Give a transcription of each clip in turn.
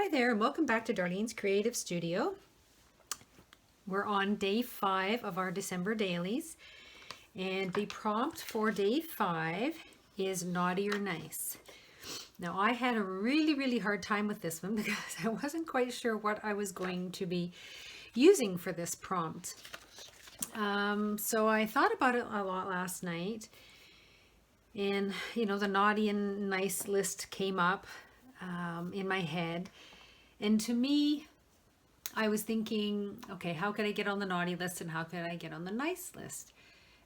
Hi there, and welcome back to Darlene's Creative Studio. We're on day 5 of our December dailies, and the prompt for day 5 is naughty or nice. Now, I had a really hard time with this one because I wasn't quite sure what I was going to be using for this prompt. So I thought about it a lot last night, and the naughty and nice list came up in my head. And to me, I was thinking, okay, how could I get on the naughty list and how could I get on the nice list?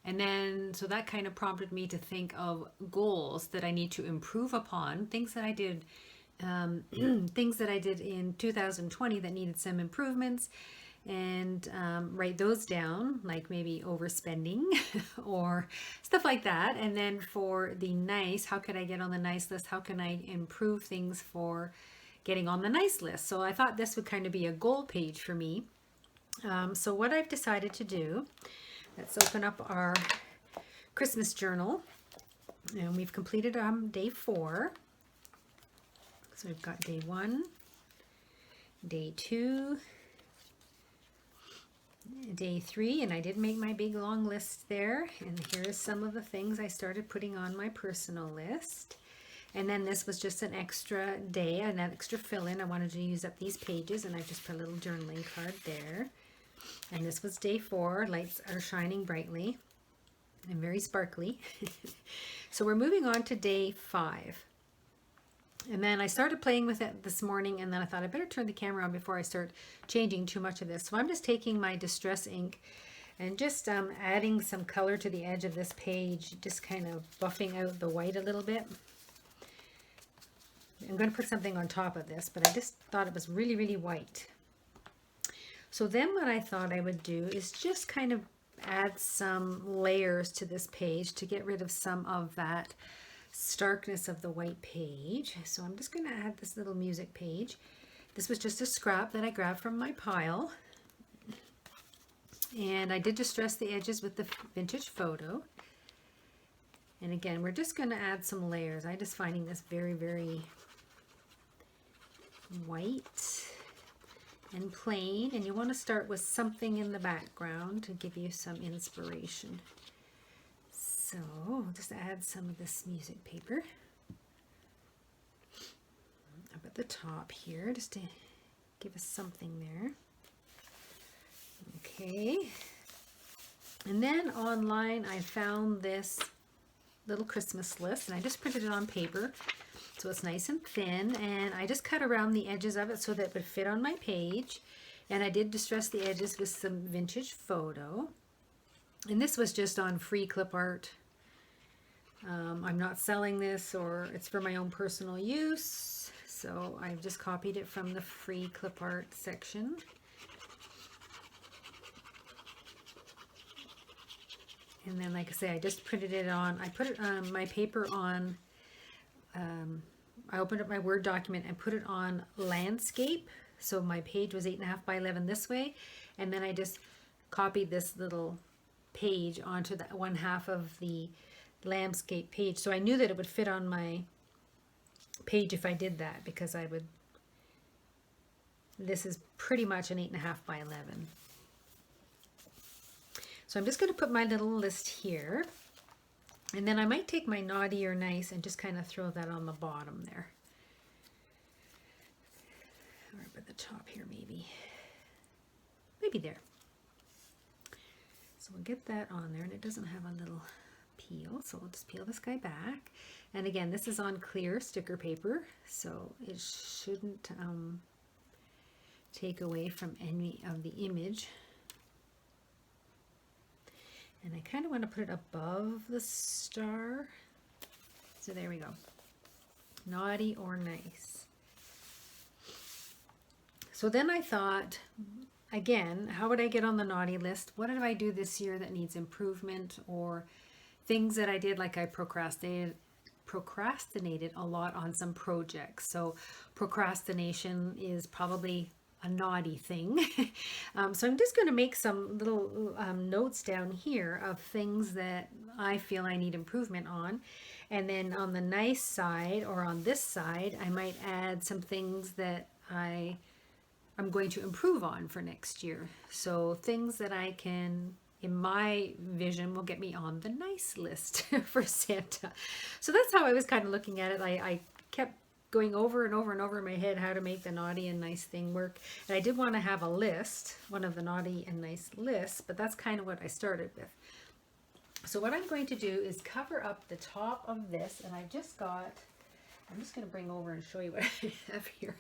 And then, so that kind of prompted me to think of goals that I need to improve upon, things that I did, things that I did in 2020 that needed some improvements, and write those down, like maybe overspending or stuff like that. And then for the nice, how could I get on the nice list? How can I improve things for getting on the nice list? So I thought this would kind of be a goal page for me. So what I've decided to do, let's open up our Christmas journal, and we've completed day 4. So we've got day 1, day 2, day 3, and I did make my big long list there, and here's some of the things I started putting on my personal list. And then this was just an extra day, an extra fill-in. I wanted to use up these pages, and I just put a little journaling card there. And this was day 4. Lights are shining brightly and very sparkly. So we're moving on to day 5. And then I started playing with it this morning, and then I thought I better turn the camera on before I start changing too much of this. So I'm just taking my distress ink and just adding some color to the edge of this page, just kind of buffing out the white a little bit. I'm going to put something on top of this, but I just thought it was really white. So then what I thought I would do is just kind of add some layers to this page to get rid of some of that starkness of the white page. So I'm just going to add this little music page. This was just a scrap that I grabbed from my pile. And I did distress the edges with the vintage photo. And again, we're just going to add some layers. I'm just finding this very white and plain, and you want to start with something in the background to give you some inspiration. So I'll just add some of this music paper up at the top here just to give us something there. Okay, and then online I found this little Christmas list, and I just printed it on paper so it's nice and thin, and I just cut around the edges of it so that it would fit on my page. And I did distress the edges with some vintage photo, and this was just on free clip art. I'm not selling this, or it's for my own personal use, so I've just copied it from the free clip art section. And then, like I say, I just printed it on, I put it on my paper on, I opened up my Word document and put it on landscape. So my page was 8.5 by 11 this way. And then I just copied this little page onto the 1/2 of the landscape page. So I knew that it would fit on my page if I did that, because I would, this is pretty much an 8.5 by 11. So I'm just going to put my little list here, and then I might take my naughty or nice and just kind of throw that on the bottom there, or up at the top here, maybe there. So we'll get that on there, and it doesn't have a little peel, so we'll just peel this guy back. And again, this is on clear sticker paper, so it shouldn't take away from any of the image. And I kind of want to put it above the star. So there we go. Naughty or nice. So then I thought, again, how would I get on the naughty list? What did I do this year that needs improvement, or things that I did, like I procrastinated a lot on some projects. So procrastination is probably a naughty thing. So I'm just going to make some little notes down here of things that I feel I need improvement on. And then on the nice side, or on this side, I might add some things that I'm going to improve on for next year. So things that I can, in my vision, will get me on the nice list for Santa. So that's how I was kind of looking at it. I kept going over and over and over in my head how to make the naughty and nice thing work. And I did want to have a list, one of the naughty and nice lists, but that's kind of what I started with. So what I'm going to do is cover up the top of this, and I'm just going to bring over and show you what I have here.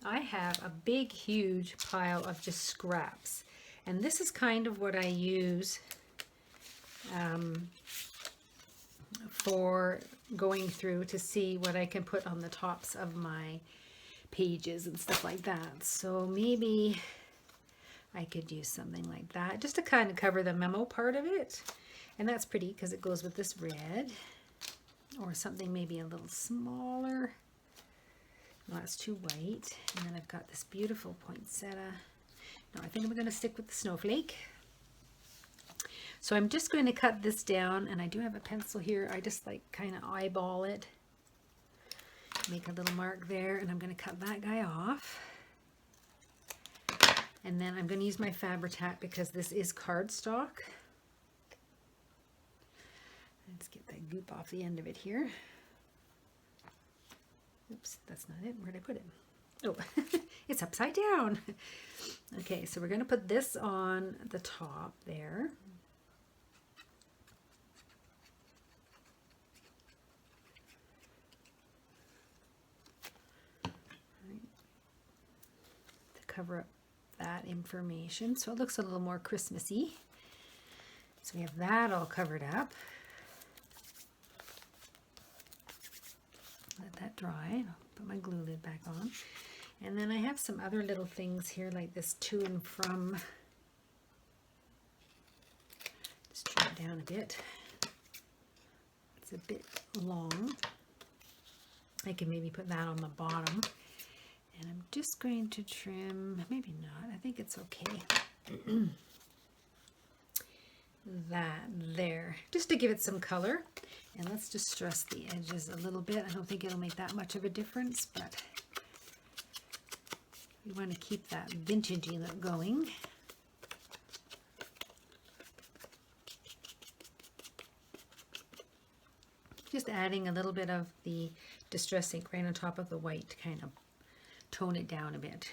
I have a big, huge pile of just scraps. And this is kind of what I use for going through to see what I can put on the tops of my pages and stuff like that. So maybe I could use something like that just to kind of cover the memo part of it. And that's pretty because it goes with this red, or something maybe a little smaller. No, that's too white. And then I've got this beautiful poinsettia. No, I think I'm going to stick with the snowflake. So I'm just going to cut this down, and I do have a pencil here. I just like kind of eyeball it, make a little mark there, and I'm going to cut that guy off. And then I'm going to use my Fabri-Tac because this is cardstock. Let's get that goop off the end of it here. Oops, that's not it. Where'd I put it? Oh, it's upside down. Okay, so we're going to put this on the top there. Right. To cover up that information so it looks a little more Christmassy. So we have that all covered up. Let that dry. I'll put my glue lid back on. And then I have some other little things here like this to and from. Just trim it down a bit. It's a bit long. I can maybe put that on the bottom. And I'm just going to trim, maybe not, I think it's okay. That there, just to give it some color. And let's just stress the edges a little bit. I don't think it'll make that much of a difference, but we want to keep that vintagey look going. Just adding a little bit of the Distress ink right on top of the white to kind of tone it down a bit.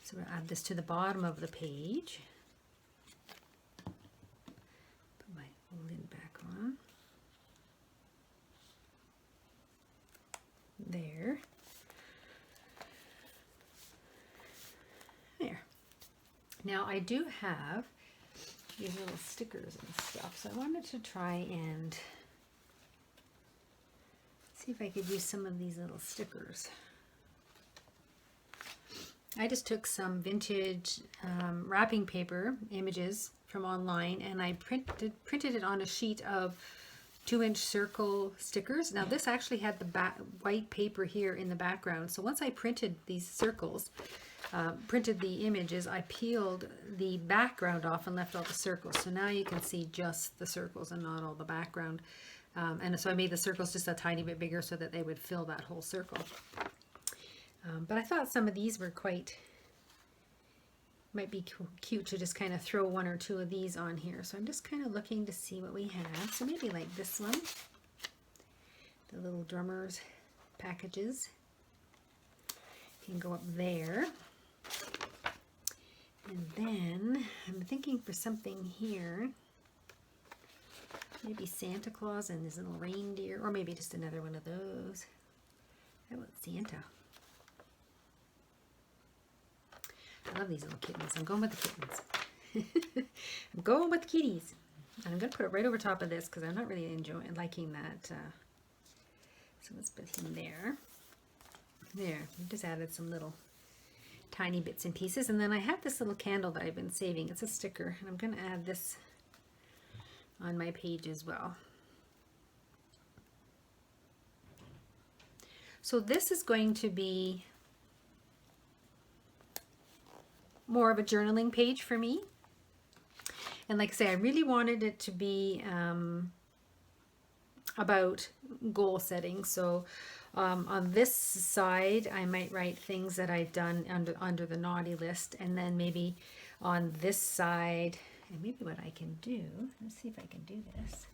So we'll add this to the bottom of the page. Put my lid back on. There. There. Now I do have these little stickers and stuff, so I wanted to try and see if I could use some of these little stickers. I just took some vintage wrapping paper images from online, and I printed it on a sheet of 2-inch circle stickers. Now this actually had the white paper here in the background. So once I printed these circles, printed the images, I peeled the background off and left all the circles. So now you can see just the circles and not all the background. And so I made the circles just a tiny bit bigger so that they would fill that whole circle. But I thought some of these were might be cute to just kind of throw 1 or 2 of these on here. So I'm just kind of looking to see what we have. So maybe like this one, the little drummers packages can go up there. And then I'm thinking for something here, maybe Santa Claus and his little reindeer, or maybe just another one of those. I want Santa. I love these little kittens. I'm going with the kittens. I'm going with the kitties. And I'm going to put it right over top of this because I'm not really liking that. So let's put him there. There. I just added some little tiny bits and pieces. And then I have this little candle that I've been saving. It's a sticker. And I'm going to add this on my page as well. So this is going to be more of a journaling page for me. And like I say, I really wanted it to be about goal setting. So on this side, I might write things that I've done under the naughty list, and then maybe on this side, and maybe what I can do, let's see if I can do this,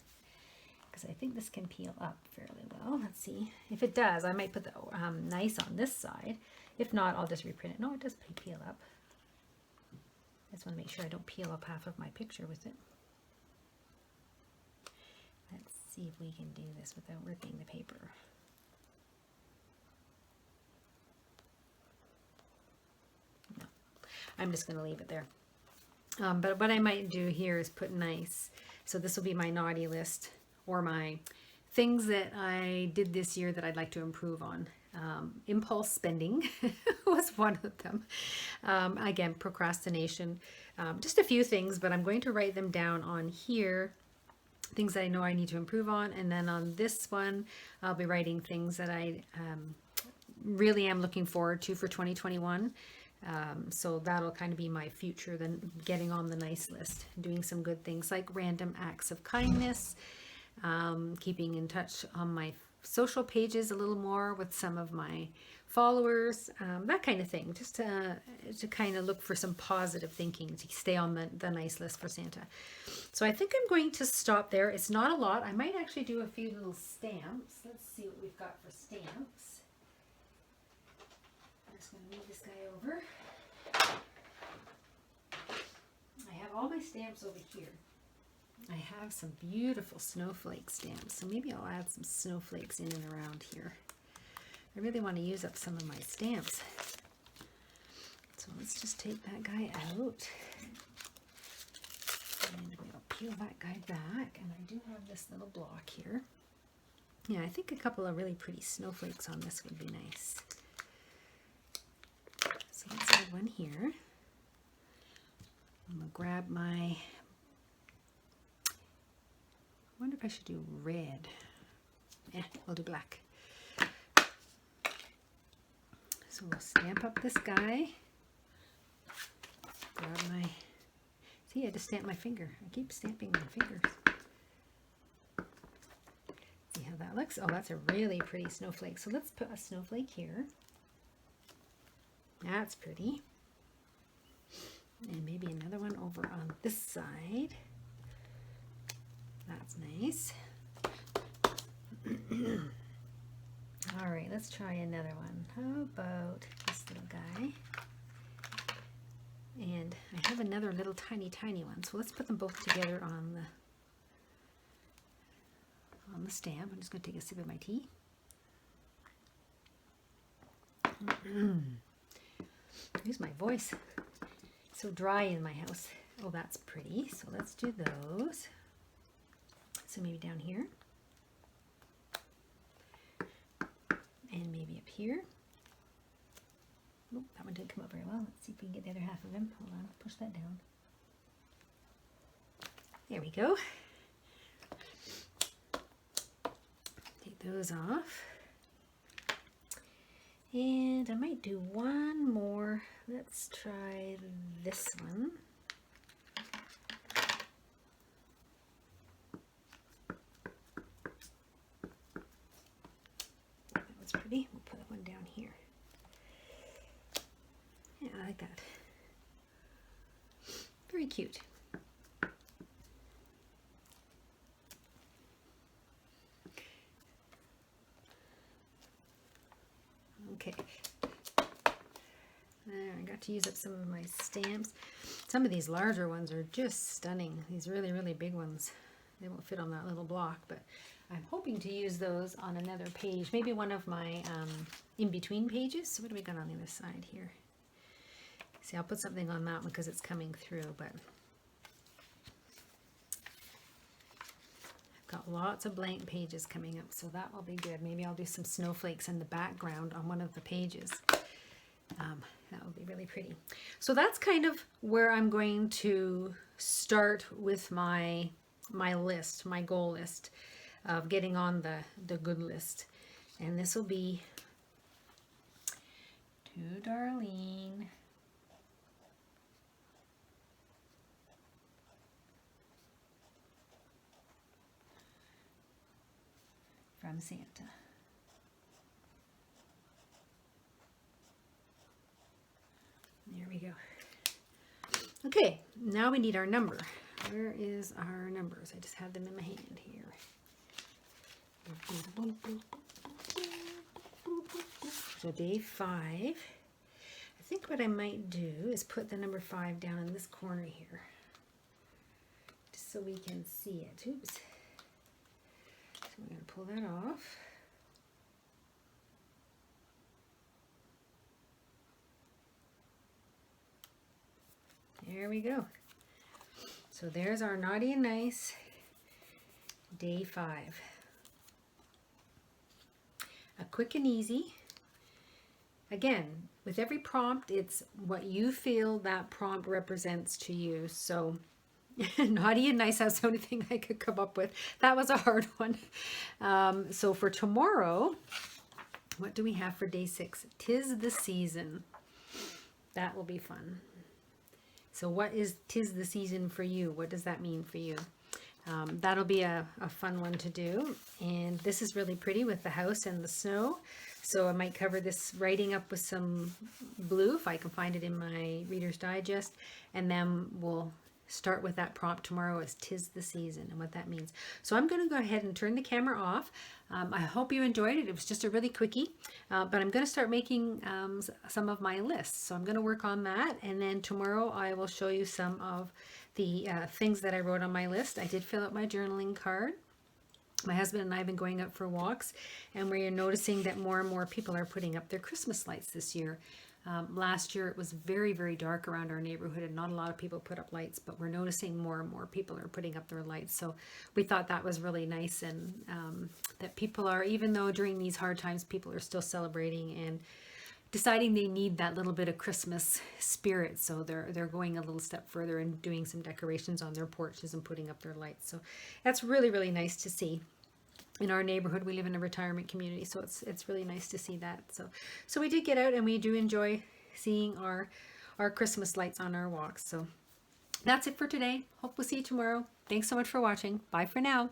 because I think this can peel up fairly well. Let's see if it does. I might put the nice on this side. If not, I'll just reprint it. No, it does peel up. I just want to make sure I don't peel up half of my picture with it. Let's see if we can do this without ripping the paper. No, I'm just going to leave it there. But what I might do here is put nice. So this will be my naughty list, or my things that I did this year that I'd like to improve on. Impulse spending was one of them. Again, procrastination. Just a few things, but I'm going to write them down on here. Things that I know I need to improve on. And then on this one, I'll be writing things that I really am looking forward to for 2021. So that'll kind of be my future, then getting on the nice list, doing some good things like random acts of kindness, keeping in touch on my social pages a little more with some of my followers, that kind of thing, just to kind of look for some positive thinking to stay on the nice list for Santa. So I think I'm going to stop there. It's not a lot. I might actually do a few little stamps. Let's see what we've got for stamps. I'm just going to move this guy over. I have all my stamps over here. I have some beautiful snowflake stamps, so maybe I'll add some snowflakes in and around here. I really want to use up some of my stamps. So let's just take that guy out. And we'll peel that guy back. And I do have this little block here. Yeah, I think a couple of really pretty snowflakes on this would be nice. So let's add one here. I'm going to grab my... I wonder if I should do red. Yeah, we'll do black. So we'll stamp up this guy. Grab my... See, I just stamped my finger. I keep stamping my fingers. See how that looks? Oh, that's a really pretty snowflake. So let's put a snowflake here. That's pretty. And maybe another one over on this side. That's nice. All right, let's try another one. How about this little guy? And I have another little tiny one. So let's put them both together on the stamp. I'm just going to take a sip of my tea. Use my voice. It's so dry in my house. Oh, that's pretty. So let's do those. So maybe down here. And maybe up here. Oh, that one didn't come up very well. Let's see if we can get the other half of him. Hold on, push that down. There we go. Take those off. And I might do one more. Let's try this one. That was pretty. We'll put one down here. Yeah, I like that. Very cute. Okay. There, I got to use up some of my stamps. Some of these larger ones are just stunning. These really, really big ones. They won't fit on that little block, but I'm hoping to use those on another page. Maybe one of my in-between pages. So what do we got on the other side here? See, I'll put something on that one because it's coming through, but I've got lots of blank pages coming up, so that will be good. Maybe I'll do some snowflakes in the background on one of the pages. That will be really pretty. So that's kind of where I'm going to start with my list, my goal list of getting on the good list. And this will be to Darlene. from Santa. There we go. Okay, now we need our number. Where is our numbers? I just have them in my hand here. So day 5. I think what I might do is put the number 5 down in this corner here, just so we can see it. Oops. So I'm going to pull that off. There we go. So there's our naughty and nice day 5. A quick and easy. Again, with every prompt, it's what you feel that prompt represents to you. So naughty and nice, that's the only thing I could come up with. That was a hard one. So for tomorrow, what do we have for day 6? 'Tis the season. That will be fun. So what is 'tis the season for you? What does that mean for you? That'll be a fun one to do. And this is really pretty with the house and the snow. So I might cover this writing up with some blue if I can find it in my Reader's Digest. And then we'll start with that prompt tomorrow as 'tis the season and what that means. So I'm going to go ahead and turn the camera off. I hope you enjoyed it. It was just a really quickie, but I'm going to start making some of my lists. So I'm going to work on that, and then tomorrow I will show you some of the things that I wrote on my list. I did fill out my journaling card. My husband and I have been going out for walks, and we're noticing that more and more people are putting up their Christmas lights this year. Last year it was very, very dark around our neighborhood and not a lot of people put up lights, but we're noticing more and more people are putting up their lights. So we thought that was really nice, and that people are, even though during these hard times, people are still celebrating and deciding they need that little bit of Christmas spirit. So they're going a little step further and doing some decorations on their porches and putting up their lights. So that's really, really nice to see. In our neighborhood, we live in a retirement community, so it's really nice to see that. So we did get out, and we do enjoy seeing our Christmas lights on our walks. So that's it for today. Hope we'll see you tomorrow. Thanks so much for watching. Bye for now.